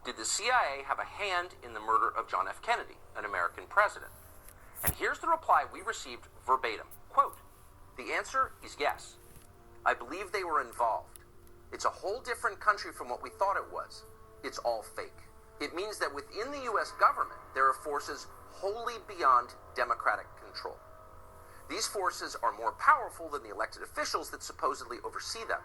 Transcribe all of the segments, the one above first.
Did the CIA have a hand in the murder of John F. Kennedy, an American president? And here's the reply we received verbatim. Quote, "The answer is yes. I believe they were involved. It's a whole different country from what we thought it was. It's all fake. It means that within the U.S. government, there are forces wholly beyond democratic control. These forces are more powerful than the elected officials that supposedly oversee them.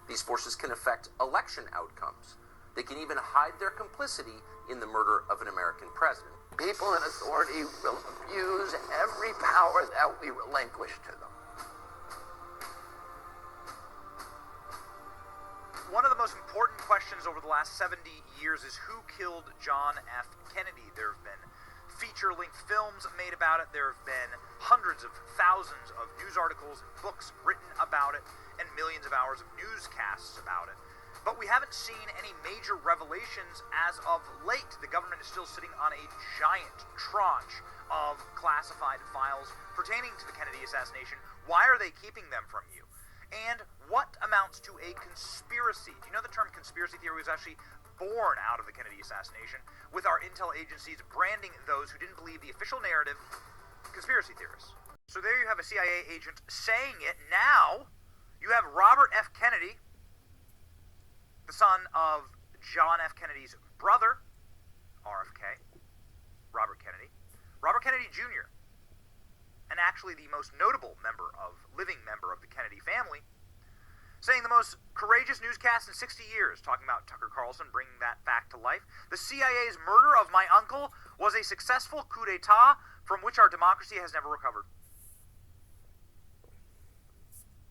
These forces can affect election outcomes. They can even hide their complicity in the murder of an American president. People in authority will abuse every power that we relinquish to them." One of the most important questions over the last 70 years is who killed John F. Kennedy. There have been feature-length films made about it. There have been hundreds of thousands of news articles and books written about it, and millions of hours of newscasts about it. But we haven't seen any major revelations as of late. The government is still sitting on a giant tranche of classified files pertaining to the Kennedy assassination. Why are they keeping them from you? And what amounts to a conspiracy? Do you know the term conspiracy theory was actually born out of the Kennedy assassination, with our intel agencies branding those who didn't believe the official narrative conspiracy theorists? So there you have a CIA agent saying it. Now you have Robert F. Kennedy, the son of John F. Kennedy's brother, RFK, Robert Kennedy Jr., and actually the most notable living member of the Kennedy family, saying the most courageous newscast in 60 years, talking about Tucker Carlson bringing that back to life. The CIA's murder of my uncle was a successful coup d'etat from which our democracy has never recovered.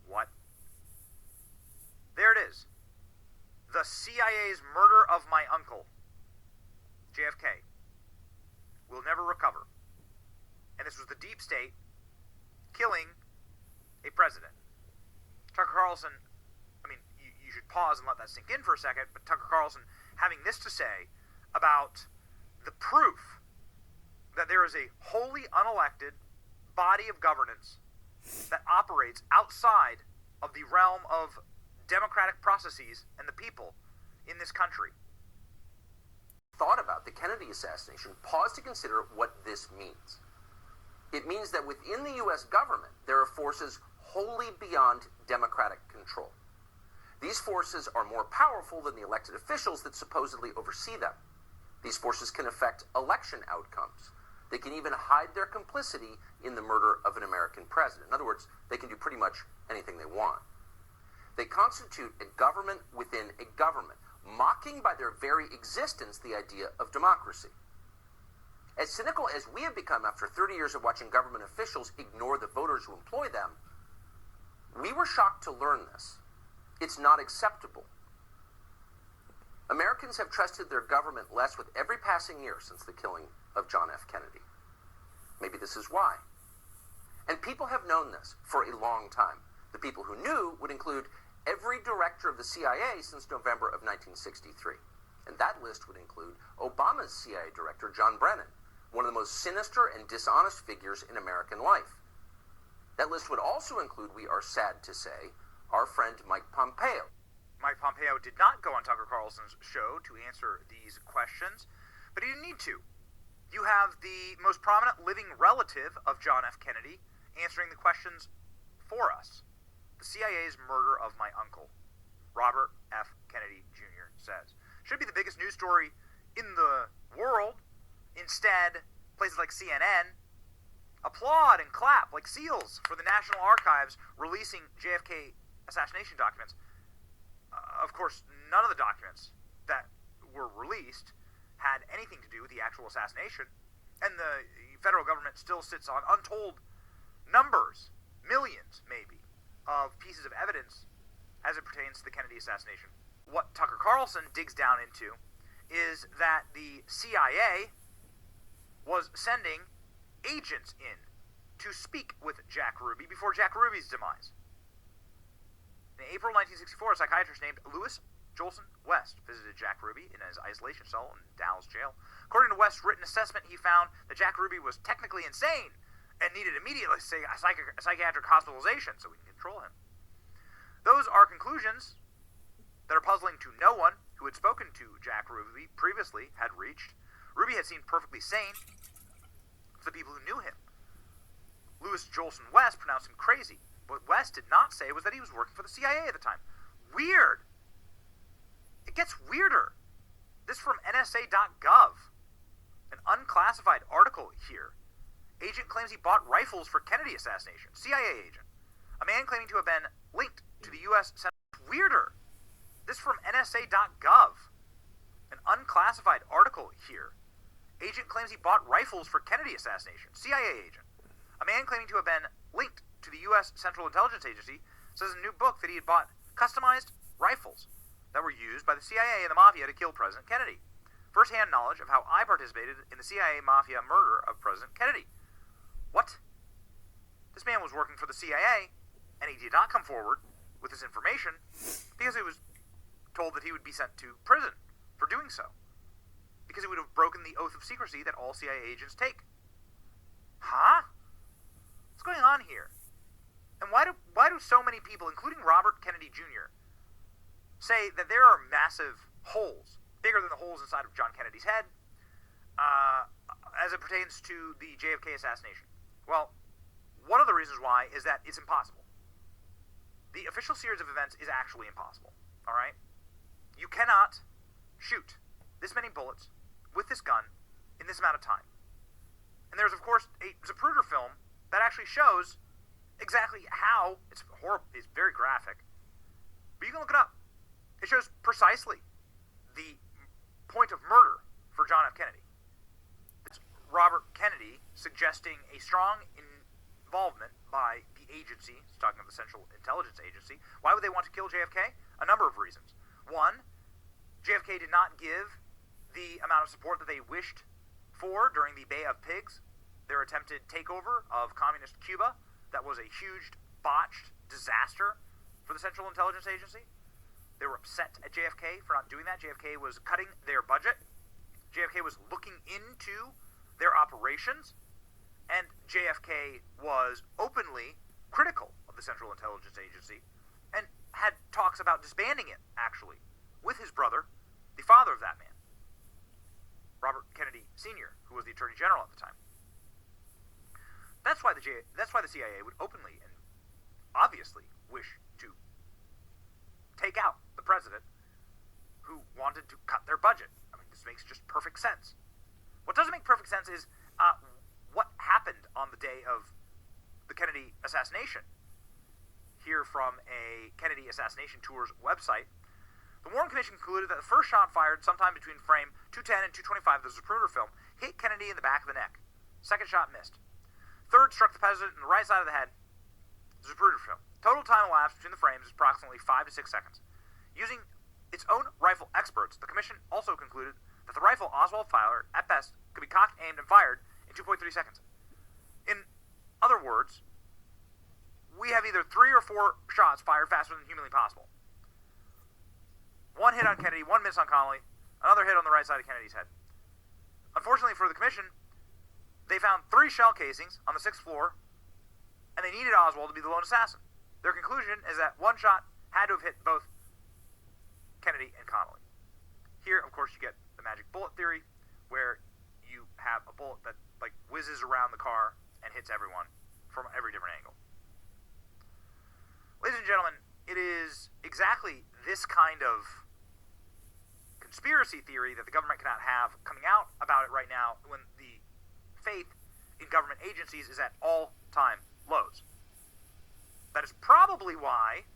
What? There it is. The CIA's murder of my uncle, JFK, will never recover. And this was the deep state killing a president. Tucker Carlson, I mean, you should pause and let that sink in for a second, but Tucker Carlson having this to say about the proof that there is a wholly unelected body of governance that operates outside of the realm of democratic processes and the people in this country. Thought about the Kennedy assassination, pause to consider what this means. It means that within the U.S. government, there are forces wholly beyond democratic control. These forces are more powerful than the elected officials that supposedly oversee them. These forces can affect election outcomes. They can even hide their complicity in the murder of an American president. In other words, they can do pretty much anything they want. They constitute a government within a government, mocking by their very existence the idea of democracy. As cynical as we have become after 30 years of watching government officials ignore the voters who employ them, we were shocked to learn this. It's not acceptable. Americans have trusted their government less with every passing year since the killing of John F. Kennedy. Maybe this is why. And people have known this for a long time. The people who knew would include every director of the CIA since November of 1963. And that list would include Obama's CIA director, John Brennan, one of the most sinister and dishonest figures in American life. That list would also include, we are sad to say, our friend Mike Pompeo. Mike Pompeo did not go on Tucker Carlson's show to answer these questions, but he didn't need to. You have the most prominent living relative of John F. Kennedy answering the questions for us. The CIA's murder of my uncle, Robert F. Kennedy Jr. says. Should be the biggest news story in the world. Instead, places like CNN applaud and clap like seals for the National Archives releasing JFK assassination documents. Of course, none of the documents that were released had anything to do with the actual assassination, and the federal government still sits on untold numbers, millions maybe, of pieces of evidence as it pertains to the Kennedy assassination. What Tucker Carlson digs down into is that the CIA was sending agents in to speak with Jack Ruby before Jack Ruby's demise. In April 1964, a psychiatrist named Louis Jolson West visited Jack Ruby in his isolation cell in Dallas jail. According to West's written assessment, he found that Jack Ruby was technically insane and needed immediately a psychiatric hospitalization so we can control him. Those are conclusions that are puzzling to no one who who had spoken to Jack Ruby previously, had reached. Ruby had seemed perfectly sane to the people who knew him. Louis Jolson West pronounced him crazy. What West did not say was that he was working for the CIA at the time. Weird. It gets weirder. This from NSA.gov. An unclassified article here. Agent claims he bought rifles for Kennedy assassination. CIA agent. A man claiming to have been linked to the U.S. Senate. Weirder. This from NSA.gov. An unclassified article here. Agent claims he bought rifles for Kennedy assassination. CIA agent. A man claiming to have been linked to the U.S. Central Intelligence Agency says in a new book that he had bought customized rifles that were used by the CIA and the Mafia to kill President Kennedy. First-hand knowledge of how I participated in the CIA Mafia murder of President Kennedy. What? This man was working for the CIA, and he did not come forward with this information because he was told that he would be sent to prison for doing so. Because he would have broken the oath of secrecy that all CIA agents take. Huh? What's going on here? And why do so many people, including Robert Kennedy Jr., say that there are massive holes, bigger than the holes inside of John Kennedy's head, as it pertains to the JFK assassination? Well, one of the reasons why is that it's impossible. The official series of events is actually impossible, all right? You cannot shoot this many bullets with this gun in this amount of time. And there's, of course, a Zapruder film that actually shows exactly how, it's very graphic, but you can look it up. It shows precisely the point of murder for John F. Kennedy. It's Robert Kennedy suggesting a strong involvement by the agency, it's talking about the Central Intelligence Agency. Why would they want to kill JFK? A number of reasons. One, JFK did not give the amount of support that they wished for during the Bay of Pigs, their attempted takeover of communist Cuba. That was a huge, botched disaster for the Central Intelligence Agency. They were upset at JFK for not doing that. JFK was cutting their budget. JFK was looking into their operations. And JFK was openly critical of the Central Intelligence Agency and had talks about disbanding it, actually, with his brother, the father of that man, Robert Kennedy Sr., who was the Attorney General at the time. That's why the CIA would openly and obviously wish to take out the president who wanted to cut their budget. I mean, this makes just perfect sense. What doesn't make perfect sense is what happened on the day of the Kennedy assassination. Here from a Kennedy Assassination Tour's website, the Warren Commission concluded that the first shot fired sometime between frame 210 and 225 of the Zapruder film hit Kennedy in the back of the neck. Second shot missed. Third struck the president in the right side of the head. The Zapruder film. Total time elapsed between the frames is approximately 5 to 6 seconds. Using its own rifle experts, the commission also concluded that the rifle Oswald fired, at best, could be cocked, aimed, and fired in 2.3 seconds. In other words, we have either 3 or 4 shots fired faster than humanly possible. One hit on Kennedy, one miss on Connolly, another hit on the right side of Kennedy's head. Unfortunately for the commission, they found 3 shell casings on the 6th floor, and they needed Oswald to be the lone assassin. Their conclusion is that one shot had to have hit both Kennedy and Connolly. Here, of course, you get the magic bullet theory, where you have a bullet that whizzes around the car and hits everyone from every different angle. Ladies and gentlemen, it is exactly this kind of conspiracy theory that the government cannot have coming out about it right now when the faith in government agencies is at all-time lows. That is probably why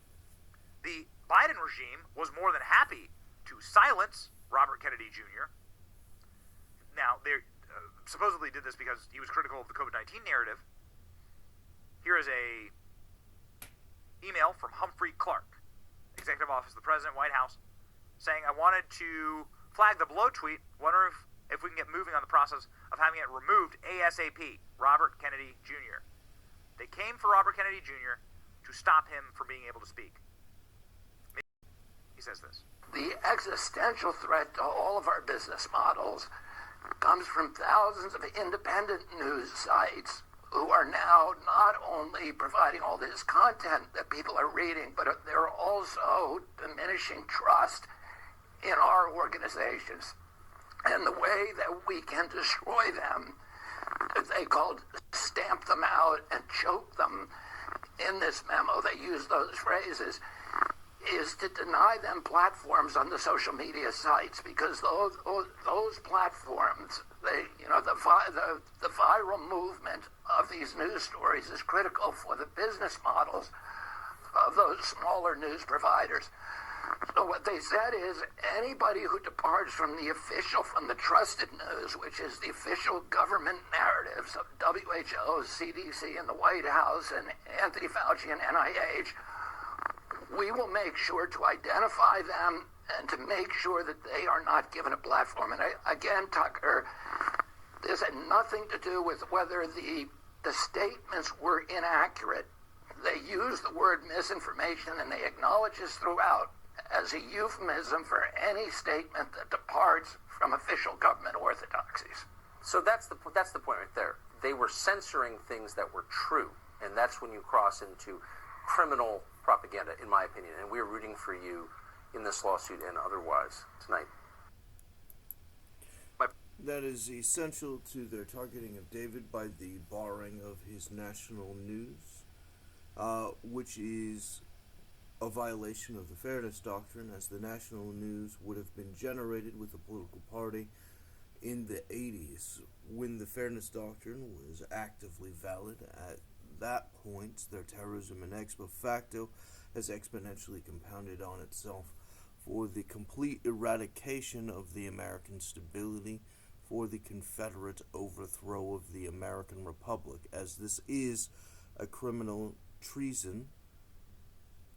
the Biden regime was more than happy to silence Robert Kennedy Jr. Now, they supposedly did this because he was critical of the COVID-19 narrative. Here is a email from Humphrey Clark, Executive Office of the President, White House, saying, I wanted to flag the below tweet, wondering if we can get moving on the process of having it removed ASAP, Robert Kennedy Jr. They came for Robert Kennedy Jr. to stop him from being able to speak. He says this. The existential threat to all of our business models comes from thousands of independent news sites who are now not only providing all this content that people are reading, but they're also diminishing trust in our organizations. And the way that we can destroy them, they called stamp them out and choke them. In this memo, they use those phrases, is to deny them platforms on the social media sites, because those platforms, the viral movement of these news stories is critical for the business models of those smaller news providers. So what they said is anybody who departs from the trusted news, which is the official government narratives of WHO, CDC, and the White House, and Anthony Fauci and NIH, we will make sure to identify them and to make sure that they are not given a platform. And again, Tucker, this had nothing to do with whether the statements were inaccurate. They use the word misinformation, and they acknowledge this throughout as a euphemism for any statement that departs from official government orthodoxies. So that's the point right there. They were censoring things that were true, and that's when you cross into criminal propaganda, in my opinion. And we're rooting for you in this lawsuit and otherwise tonight. That is essential to their targeting of David by the barring of his national news, which is a violation of the fairness doctrine, as the national news would have been generated with a political party in the 80s when the fairness doctrine was actively valid. At that point, their terrorism and ex post facto has exponentially compounded on itself for the complete eradication of the American stability, for the Confederate overthrow of the American Republic, as this is a criminal treason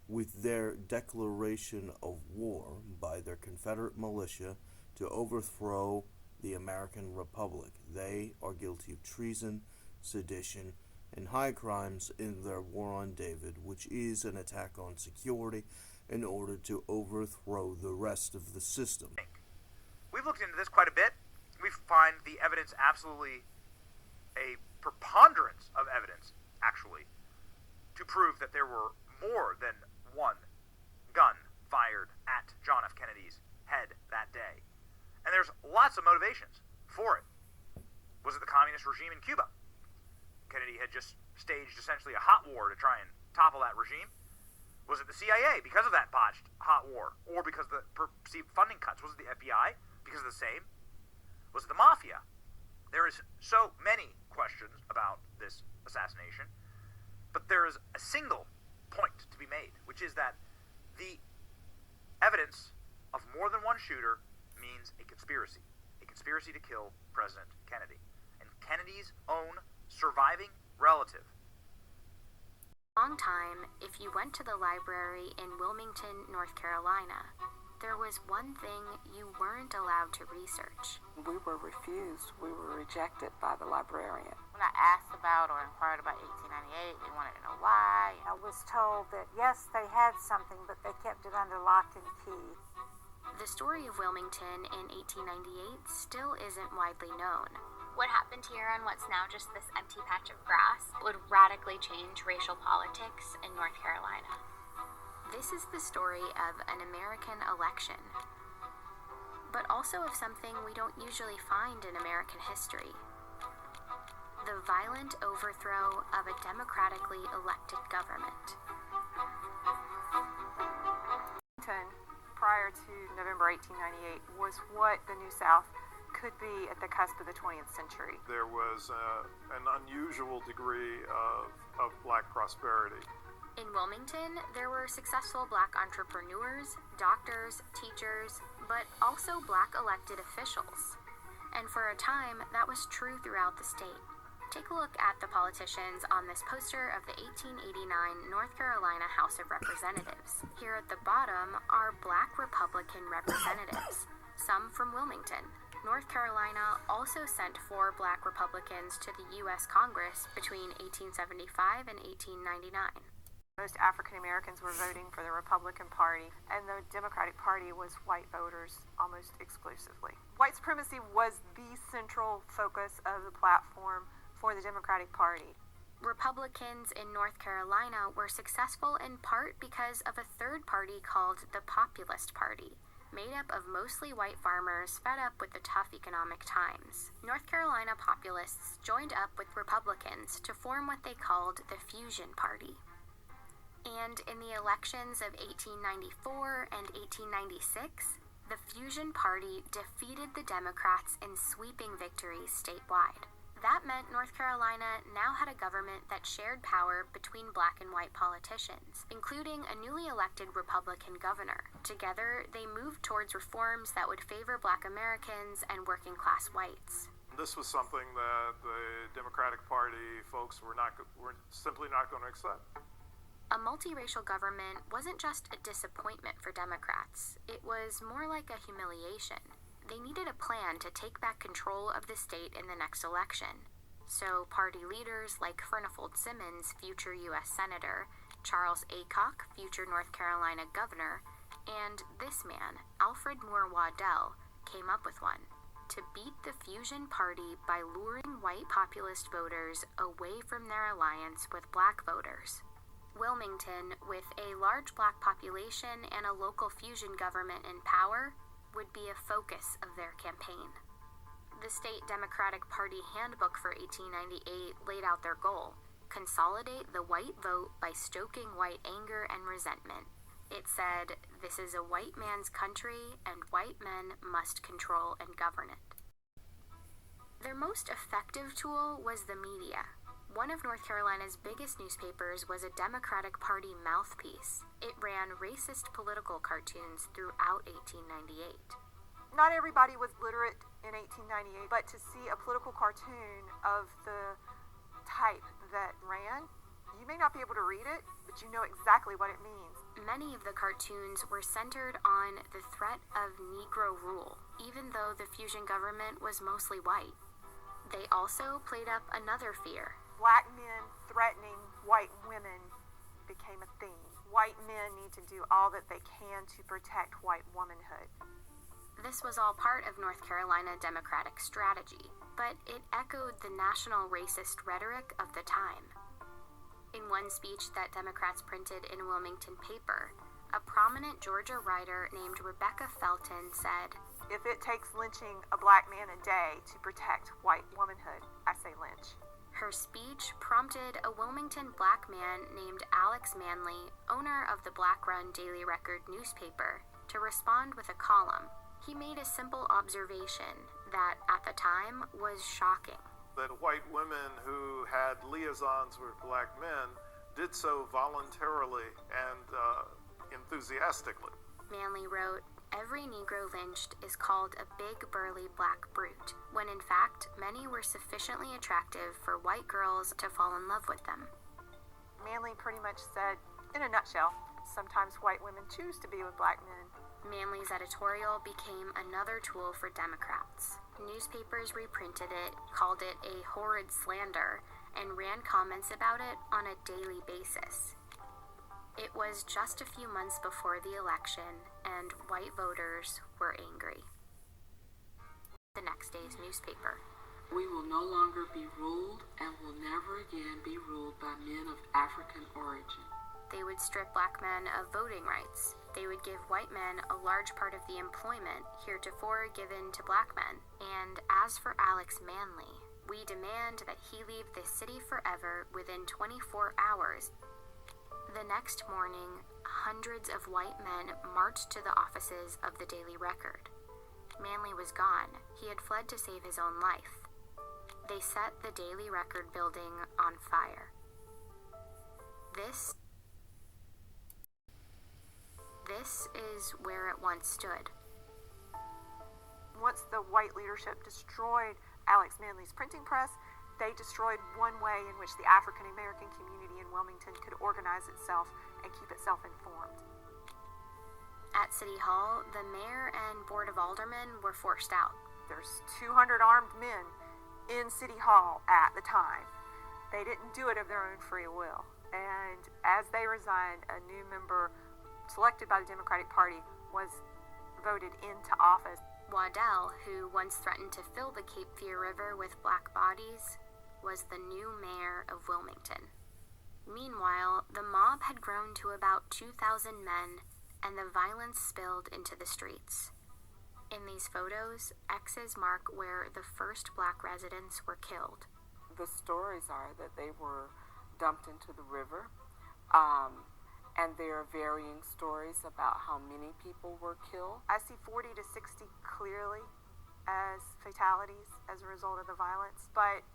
with their declaration of war by their Confederate militia to overthrow the American Republic. They are guilty of treason, sedition, and high crimes in their war on David, which is an attack on security in order to overthrow the rest of the system. We've looked into this quite a bit. We find the evidence absolutely a preponderance of evidence, actually, to prove that there were more than one gun fired at John F. Kennedy's head that day. And there's lots of motivations for it. Was it the communist regime in Cuba? Kennedy had just staged essentially a hot war to try and topple that regime. Was it the CIA because of that botched hot war, or because of the perceived funding cuts? Was it the FBI because of the same? Was it the mafia? There is so many questions about this assassination, but there is a single point to be made, which is that the evidence of more than one shooter means a conspiracy to kill President Kennedy, and Kennedy's own surviving relative. Long time, if you went to the library in Wilmington, North Carolina, there was one thing you weren't allowed to research. We were refused. We were rejected by the librarian. When I asked about or inquired about 1898, they wanted to know why. I was told that, yes, they had something, but they kept it under lock and key. The story of Wilmington in 1898 still isn't widely known. What happened here on what's now just this empty patch of grass would radically change racial politics in North Carolina. This is the story of an American election, but also of something we don't usually find in American history: the violent overthrow of a democratically elected government. Prior to November 1898 was what the New South could be at the cusp of the 20th century. There was an unusual degree of black prosperity. In Wilmington, there were successful black entrepreneurs, doctors, teachers, but also black elected officials. And for a time, that was true throughout the state. Take a look at the politicians on this poster of the 1889 North Carolina House of Representatives. Here at the bottom are black Republican representatives, some from Wilmington. North Carolina also sent 4 black Republicans to the U.S. Congress between 1875 and 1899. Most African Americans were voting for the Republican Party, and the Democratic Party was white voters almost exclusively. White supremacy was the central focus of the platform for the Democratic Party. Republicans in North Carolina were successful in part because of a third party called the Populist Party. made up of mostly white farmers fed up with the tough economic times. North Carolina populists joined up with Republicans to form what they called the Fusion Party. And in the elections of 1894 and 1896, the Fusion Party defeated the Democrats in sweeping victories statewide. That meant North Carolina now had a government that shared power between black and white politicians, including a newly elected Republican governor. Together, they moved towards reforms that would favor black Americans and working-class whites. This was something that the Democratic Party folks were simply not going to accept. A multiracial government wasn't just a disappointment for Democrats. It was more like a humiliation. They needed a plan to take back control of the state in the next election. So party leaders like Furnifold Simmons, future U.S. Senator, Charles Aycock, future North Carolina governor, and this man, Alfred Moore Waddell, came up with one: to beat the Fusion Party by luring white populist voters away from their alliance with black voters. Wilmington, with a large black population and a local fusion government in power, would be a focus of their campaign. The State Democratic Party Handbook for 1898 laid out their goal: consolidate the white vote by stoking white anger and resentment. It said, "This is a white man's country, and white men must control and govern it." Their most effective tool was the media. One of North Carolina's biggest newspapers was a Democratic Party mouthpiece. It ran racist political cartoons throughout 1898. Not everybody was literate in 1898, but to see a political cartoon of the type that ran, you may not be able to read it, but you know exactly what it means. Many of the cartoons were centered on the threat of Negro rule, even though the fusion government was mostly white. They also played up another fear. Black men threatening white women became a theme. White men need to do all that they can to protect white womanhood. This was all part of North Carolina Democratic strategy, but it echoed the national racist rhetoric of the time. In one speech that Democrats printed in Wilmington paper, a prominent Georgia writer named Rebecca Felton said, "If it takes lynching a black man a day to protect white womanhood, I say lynch." Her speech prompted a Wilmington black man named Alex Manley, owner of the black-run Daily Record newspaper, to respond with a column. He made a simple observation that, at the time, was shocking. That white women who had liaisons with black men did so voluntarily and enthusiastically. Manley wrote, "Every Negro lynched is called a big, burly black brute, when in fact many were sufficiently attractive for white girls to fall in love with them." Manley pretty much said, in a nutshell, sometimes white women choose to be with black men. Manley's editorial became another tool for Democrats. Newspapers reprinted it, called it a horrid slander, and ran comments about it on a daily basis. It was just a few months before the election, and white voters were angry. The next day's newspaper. "We will no longer be ruled and will never again be ruled by men of African origin." They would strip black men of voting rights. They would give white men a large part of the employment heretofore given to black men. And as for Alex Manley, "We demand that he leave this city forever within 24 hours. The next morning, hundreds of white men marched to the offices of the Daily Record. Manley was gone. He had fled to save his own life. They set the Daily Record building on fire. This is where it once stood. Once the white leadership destroyed Alex Manley's printing press, they destroyed one way in which the African American community in Wilmington could organize itself and keep itself informed. At City Hall, the mayor and board of aldermen were forced out. There's 200 armed men in City Hall at the time. They didn't do it of their own free will. And as they resigned, a new member selected by the Democratic Party was voted into office. Waddell, who once threatened to fill the Cape Fear River with black bodies, was the new mayor of Wilmington. Meanwhile, the mob had grown to about 2,000 men, and the violence spilled into the streets. In these photos, X's mark where the first black residents were killed. The stories are that they were dumped into the river, and there are varying stories about how many people were killed. I see 40 to 60 clearly as fatalities as a result of the violence, but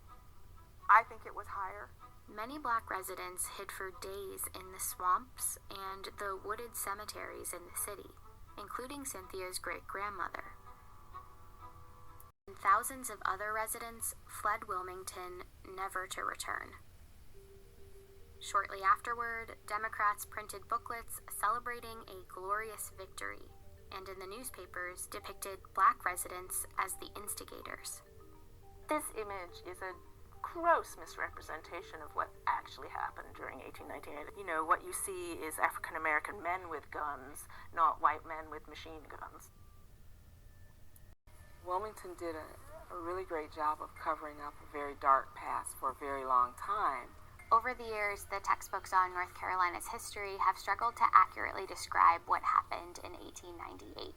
I think it was higher. Many black residents hid for days in the swamps and the wooded cemeteries in the city, including Cynthia's great-grandmother. And thousands of other residents fled Wilmington, never to return. Shortly afterward, Democrats printed booklets celebrating a glorious victory, and in the newspapers depicted black residents as the instigators. This image is a gross misrepresentation of what actually happened during 1898. You know, what you see is African American men with guns, not white men with machine guns. Wilmington did a really great job of covering up a very dark past for a very long time. Over the years, the textbooks on North Carolina's history have struggled to accurately describe what happened in 1898.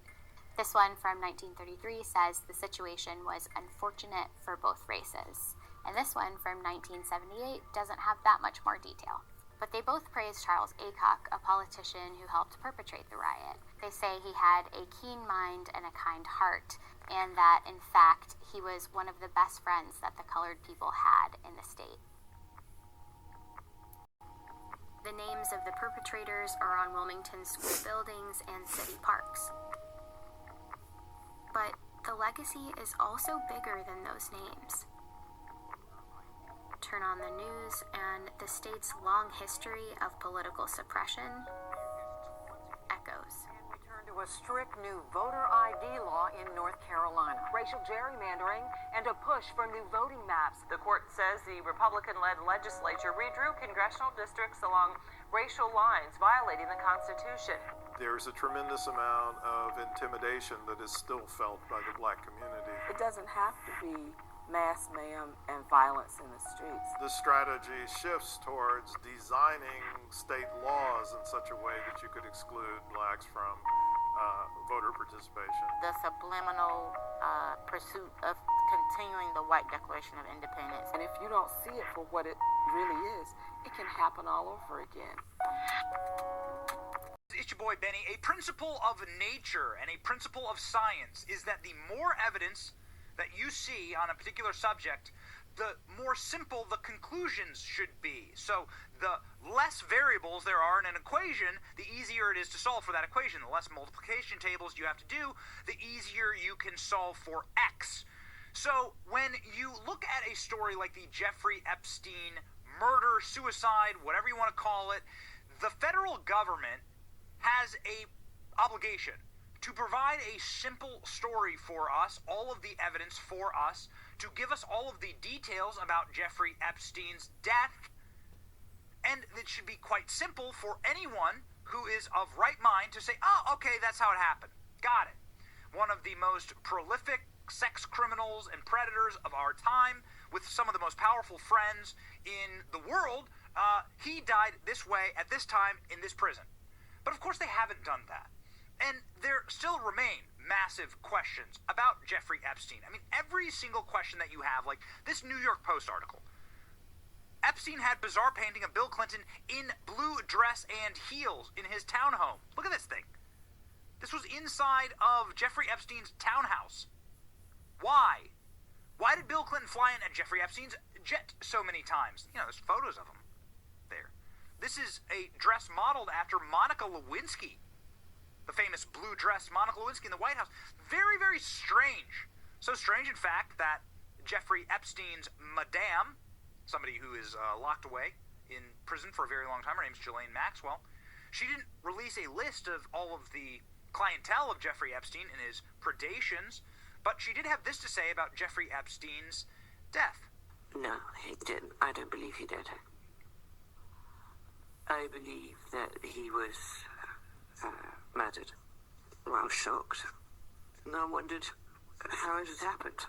This one from 1933 says the situation was unfortunate for both races. And this one from 1978 doesn't have that much more detail. But they both praise Charles Aycock, a politician who helped perpetrate the riot. They say he had a keen mind and a kind heart, and that, in fact, he was one of the best friends that the colored people had in the state. The names of the perpetrators are on Wilmington's school buildings and city parks. But the legacy is also bigger than those names. Turn on the news, and the state's long history of political suppression echoes. We turn to a strict new voter ID law in North Carolina, racial gerrymandering, and a push for new voting maps. The court says the Republican-led legislature redrew congressional districts along racial lines, violating the Constitution. There's a tremendous amount of intimidation that is still felt by the black community. It doesn't have to be mass mayhem and violence in the streets. The strategy shifts towards designing state laws in such a way that you could exclude blacks from voter participation. The subliminal pursuit of continuing the white Declaration of Independence. And if you don't see it for what it really is, it can happen all over again. It's your boy Benny. A principle of nature and a principle of science is that the more evidence that you see on a particular subject, the more simple the conclusions should be. So the less variables there are in an equation, the easier it is to solve for that equation. The less multiplication tables you have to do, the easier you can solve for X. So when you look at a story like the Jeffrey Epstein murder, suicide, whatever you want to call it, the federal government has a obligation to provide a simple story for us, all of the evidence for us, to give us all of the details about Jeffrey Epstein's death, and it should be quite simple for anyone who is of right mind to say, oh, okay, that's how it happened. Got it. One of the most prolific sex criminals and predators of our time, with some of the most powerful friends in the world, he died this way at this time in this prison. But of course they haven't done that. And there still remain massive questions about Jeffrey Epstein. I mean, every single question that you have, like this New York Post article. Epstein had bizarre painting of Bill Clinton in blue dress and heels in his townhome. Look at this thing. This was inside of Jeffrey Epstein's townhouse. Why? Why did Bill Clinton fly in at Jeffrey Epstein's jet so many times? You know, there's photos of him there. This is a dress modeled after Monica Lewinsky, the famous blue dress Monica Lewinsky in the White House. Very, very strange. So strange, in fact, that Jeffrey Epstein's madame, somebody who is locked away in prison for a very long time, her name's Ghislaine Maxwell, she didn't release a list of all of the clientele of Jeffrey Epstein and his predations, but she did have this to say about Jeffrey Epstein's death. No, he didn't. I don't believe he did. I believe that he was murdered while shocked. And I wondered how it had happened.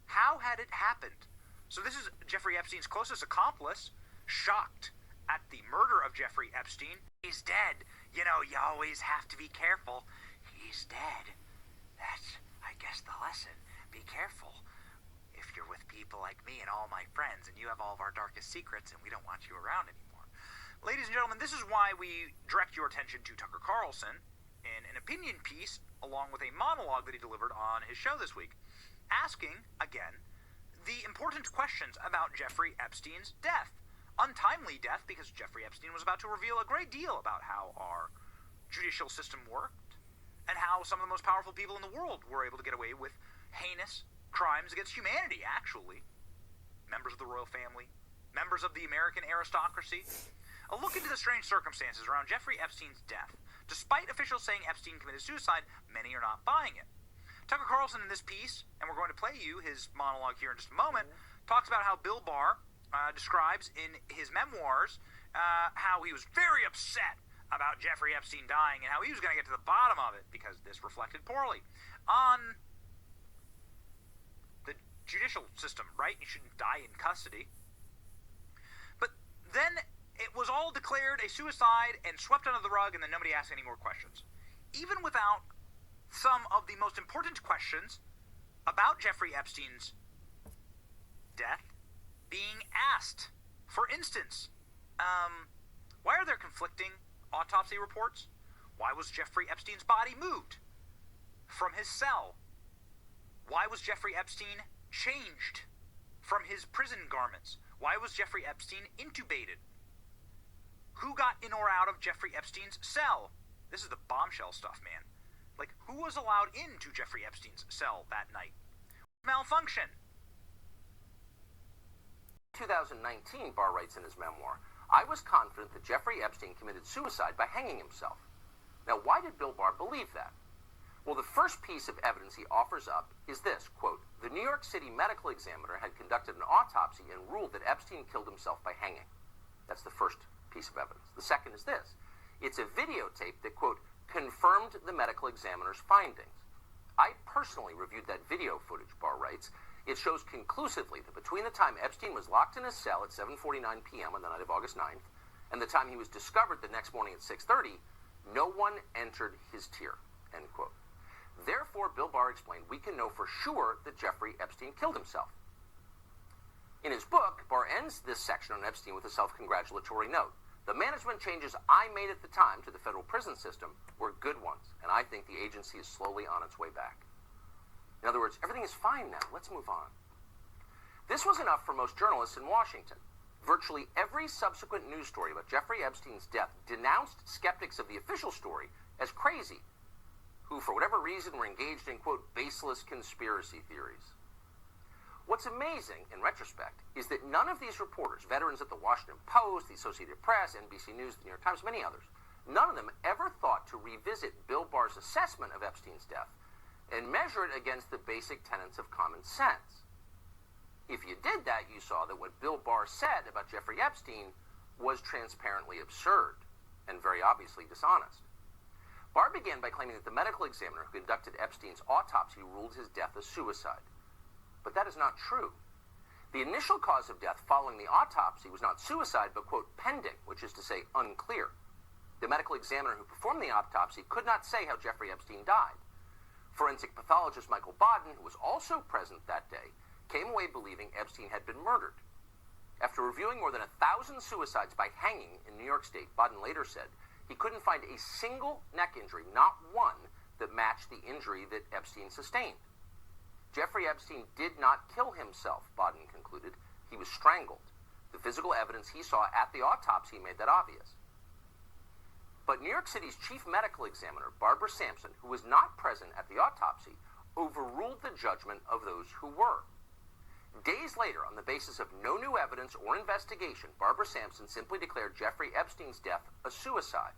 How had it happened? So this is Jeffrey Epstein's closest accomplice, shocked at the murder of Jeffrey Epstein. He's dead. You know, you always have to be careful. He's dead. That's, I guess, the lesson. Be careful. If you're with people like me and all my friends, and you have all of our darkest secrets, and we don't want you around anymore. Ladies and gentlemen, this is why we direct your attention to Tucker Carlson in an opinion piece, along with a monologue that he delivered on his show this week, asking, again, the important questions about Jeffrey Epstein's death. Untimely death, because Jeffrey Epstein was about to reveal a great deal about how our judicial system worked, and how some of the most powerful people in the world were able to get away with heinous crimes against humanity, actually. Members of the royal family, members of the American aristocracy. A look into the strange circumstances around Jeffrey Epstein's death. Despite officials saying Epstein committed suicide, many are not buying it. Tucker Carlson in this piece, and we're going to play you his monologue here in just a moment, talks about how Bill Barr describes in his memoirs how he was very upset about Jeffrey Epstein dying and how he was going to get to the bottom of it because this reflected poorly on the judicial system, right? You shouldn't die in custody. But then it was all declared a suicide and swept under the rug, and then nobody asked any more questions. Even without some of the most important questions about Jeffrey Epstein's death being asked. For instance, why are there conflicting autopsy reports? Why was Jeffrey Epstein's body moved from his cell? Why was Jeffrey Epstein changed from his prison garments? Why was Jeffrey Epstein intubated? Who got in or out of Jeffrey Epstein's cell? This is the bombshell stuff, man. Like, who was allowed into Jeffrey Epstein's cell that night? Malfunction. 2019, Barr writes in his memoir, I was confident that Jeffrey Epstein committed suicide by hanging himself. Now, why did Bill Barr believe that? Well, the first piece of evidence he offers up is this, quote, the New York City medical examiner had conducted an autopsy and ruled that Epstein killed himself by hanging. That's the first piece of evidence. The second is this. It's a videotape that, quote, confirmed the medical examiner's findings. I personally reviewed that video footage, Barr writes. It shows conclusively that between the time Epstein was locked in his cell at 7:49 p.m. on the night of August 9th and the time he was discovered the next morning at 6:30, no one entered his tier, end quote. Therefore, Bill Barr explained, we can know for sure that Jeffrey Epstein killed himself. In his book, Barr ends this section on Epstein with a self-congratulatory note. The management changes I made at the time to the federal prison system were good ones, and I think the agency is slowly on its way back. In other words, everything is fine now. Let's move on. This was enough for most journalists in Washington. Virtually every subsequent news story about Jeffrey Epstein's death denounced skeptics of the official story as crazy, who, for whatever reason, were engaged in, quote, baseless conspiracy theories. What's amazing, in retrospect, is that none of these reporters, veterans at the Washington Post, the Associated Press, NBC News, the New York Times, many others, none of them ever thought to revisit Bill Barr's assessment of Epstein's death and measure it against the basic tenets of common sense. If you did that, you saw that what Bill Barr said about Jeffrey Epstein was transparently absurd and very obviously dishonest. Barr began by claiming that the medical examiner who conducted Epstein's autopsy ruled his death as suicide. But that is not true. The initial cause of death following the autopsy was not suicide, but, quote, pending, which is to say unclear. The medical examiner who performed the autopsy could not say how Jeffrey Epstein died. Forensic pathologist Michael Baden, who was also present that day, came away believing Epstein had been murdered. After reviewing more than 1,000 suicides by hanging in New York State, Baden later said he couldn't find a single neck injury, not one, that matched the injury that Epstein sustained. Jeffrey Epstein did not kill himself, Baden concluded. He was strangled. The physical evidence he saw at the autopsy made that obvious. But New York City's chief medical examiner, Barbara Sampson, who was not present at the autopsy, overruled the judgment of those who were. Days later, on the basis of no new evidence or investigation, Barbara Sampson simply declared Jeffrey Epstein's death a suicide.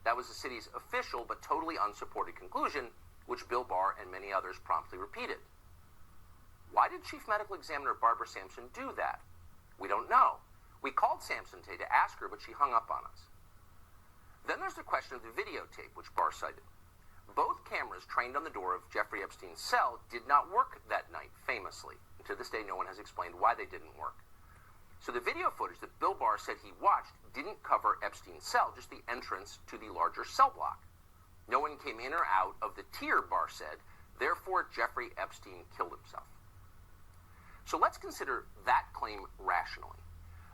That was the city's official but totally unsupported conclusion, which Bill Barr and many others promptly repeated. Why did Chief Medical Examiner Barbara Sampson do that? We don't know. We called Sampson today to ask her, but she hung up on us. Then there's the question of the videotape, which Barr cited. Both cameras trained on the door of Jeffrey Epstein's cell did not work that night, famously. And to this day, no one has explained why they didn't work. So the video footage that Bill Barr said he watched didn't cover Epstein's cell, just the entrance to the larger cell block. No one came in or out of the tier, Barr said, therefore Jeffrey Epstein killed himself. So let's consider that claim rationally.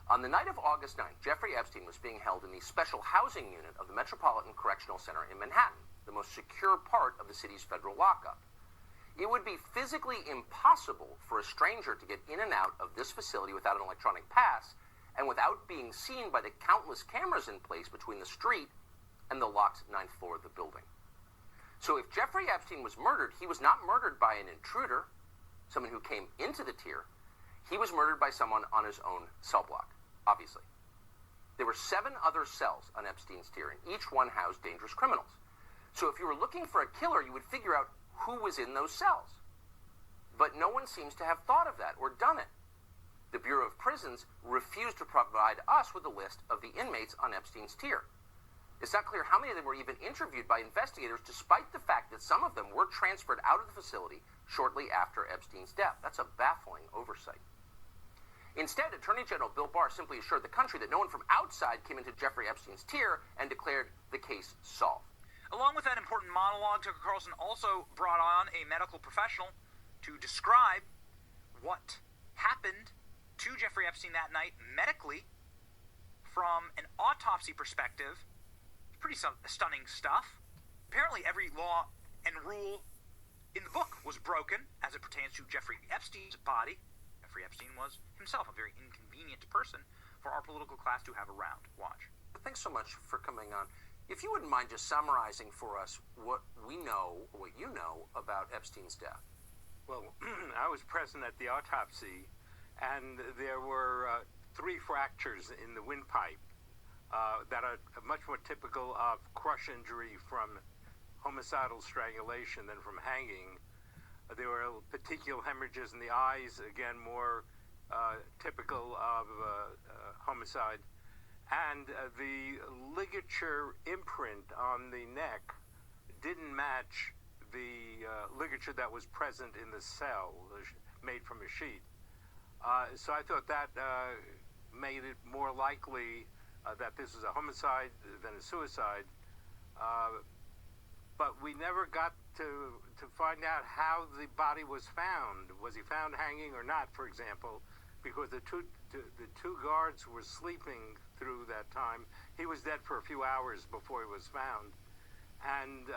On the night of August 9th, Jeffrey Epstein was being held in the special housing unit of the Metropolitan Correctional Center in Manhattan, the most secure part of the city's federal lockup. It would be physically impossible for a stranger to get in and out of this facility without an electronic pass and without being seen by the countless cameras in place between the street and the locked 9th floor of the building. So if Jeffrey Epstein was murdered, he was not murdered by an intruder, someone who came into the tier. He was murdered by someone on his own cell block, obviously. There were 7 other cells on Epstein's tier, and each one housed dangerous criminals. So if you were looking for a killer, you would figure out who was in those cells. But no one seems to have thought of that or done it. The Bureau of Prisons refused to provide us with a list of the inmates on Epstein's tier. It's not clear how many of them were even interviewed by investigators, despite the fact that some of them were transferred out of the facility shortly after Epstein's death. That's a baffling oversight. Instead, Attorney General Bill Barr simply assured the country that no one from outside came into Jeffrey Epstein's tier and declared the case solved. Along with that important monologue, Tucker Carlson also brought on a medical professional to describe what happened to Jeffrey Epstein that night medically from an autopsy perspective. Pretty stunning stuff. Apparently every law and rule in the book was broken as it pertains to Jeffrey Epstein's body. Jeffrey Epstein was himself a very inconvenient person for our political class to have around. Watch. Thanks so much for coming on. If you wouldn't mind just summarizing for us what we know, what you know about Epstein's death. Well, I was present at the autopsy, and there were 3 fractures in the windpipe that are much more typical of crush injury from homicidal strangulation than from hanging. There were petechial hemorrhages in the eyes, again, more typical of homicide. And the ligature imprint on the neck didn't match the ligature that was present in the cell made from a sheet. So I thought that made it more likely that this was a homicide than a suicide. But we never got to find out how the body was found. Was he found hanging or not, for example? Because the two guards were sleeping through that time. He was dead for a few hours before he was found. And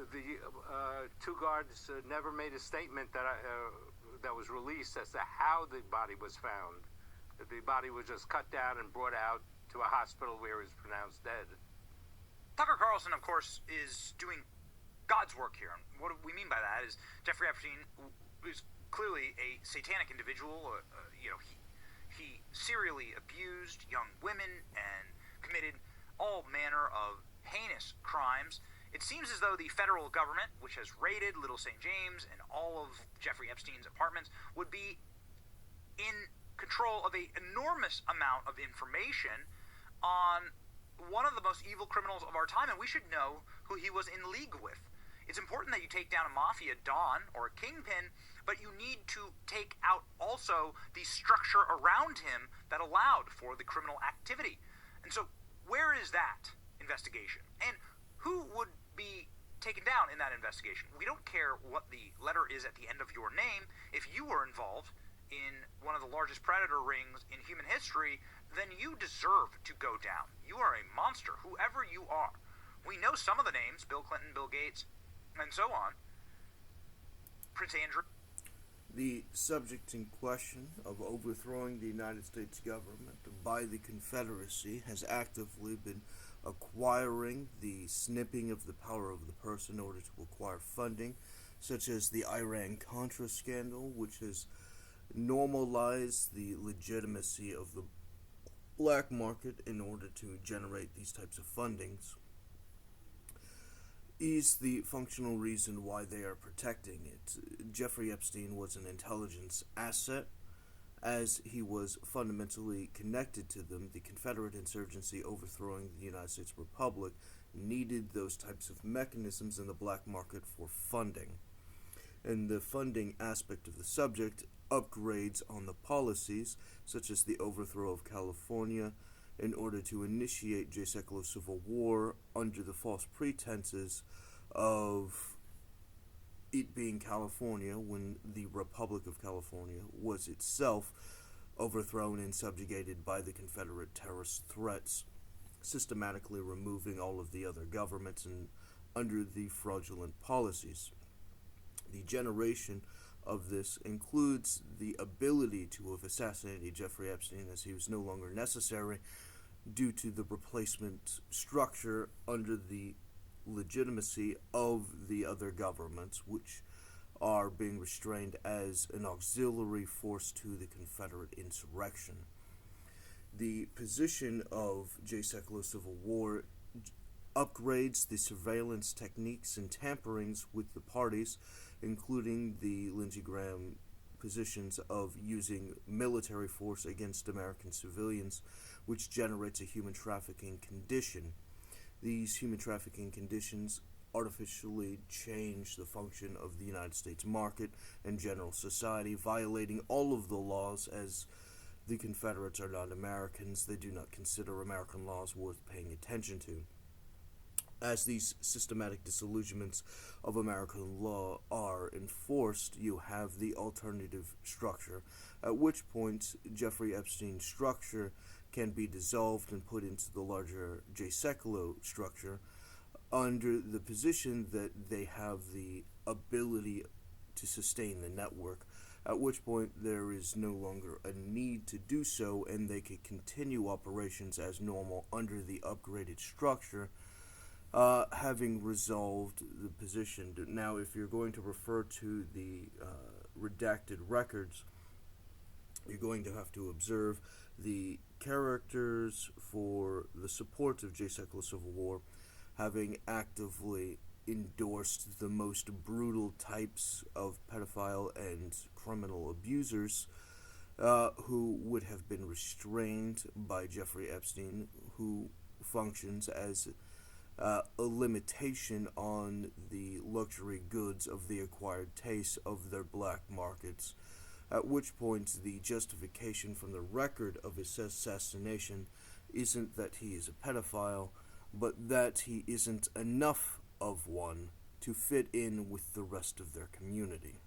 the 2 guards never made a statement that was released as to how the body was found. The body was just cut down and brought out to a hospital where he was pronounced dead. Tucker Carlson, of course, is doing God's work here. And what we mean by that is Jeffrey Epstein is clearly a satanic individual. He serially abused young women and committed all manner of heinous crimes. It seems as though the federal government, which has raided Little St. James and all of Jeffrey Epstein's apartments, would be in control of an enormous amount of information on one of the most evil criminals of our time, and we should know who he was in league with. It's important that you take down a mafia don or a kingpin, but you need to take out also the structure around him that allowed for the criminal activity. And so where is that investigation? And who would be taken down in that investigation? We don't care what the letter is at the end of your name. If you were involved in one of the largest predator rings in human history, then you deserve to go down. You are a monster, whoever you are. We know some of the names, Bill Clinton, Bill Gates, and so on. Prince Andrew. The subject in question of overthrowing the United States government by the Confederacy has actively been acquiring the snipping of the power of the purse in order to acquire funding, such as the Iran-Contra scandal, which has normalized the legitimacy of the black market in order to generate these types of fundings, is the functional reason why they are protecting it. Jeffrey Epstein was an intelligence asset, as he was fundamentally connected to them. The Confederate insurgency overthrowing the United States Republic needed those types of mechanisms in the black market for funding. And the funding aspect of the subject upgrades on the policies, such as the overthrow of California, in order to initiate J. Sekulow civil war under the false pretenses of it being California, when the Republic of California was itself overthrown and subjugated by the Confederate terrorist threats, systematically removing all of the other governments and under the fraudulent policies. The generation of this includes the ability to have assassinated Jeffrey Epstein, as he was no longer necessary due to the replacement structure under the legitimacy of the other governments, which are being restrained as an auxiliary force to the Confederate insurrection. The position of J. Sekulow civil war upgrades the surveillance techniques and tamperings with the parties, including the Lindsey Graham positions of using military force against American civilians, which generates a human trafficking condition. These human trafficking conditions artificially change the function of the United States market and general society, violating all of the laws, as the Confederates are not Americans. They do not consider American laws worth paying attention to. As these systematic disillusionments of American law are enforced, you have the alternative structure, at which point Jeffrey Epstein's structure can be dissolved and put into the larger J. Sekulow structure under the position that they have the ability to sustain the network, at which point there is no longer a need to do so, and they could continue operations as normal under the upgraded structure, having resolved the position. Now, if you're going to refer to the redacted records, you're going to have to observe the characters for the support of J. Sekulow civil war having actively endorsed the most brutal types of pedophile and criminal abusers, who would have been restrained by Jeffrey Epstein, who functions as a limitation on the luxury goods of the acquired taste of their black markets, at which point the justification from the record of his assassination isn't that he is a pedophile, but that he isn't enough of one to fit in with the rest of their community.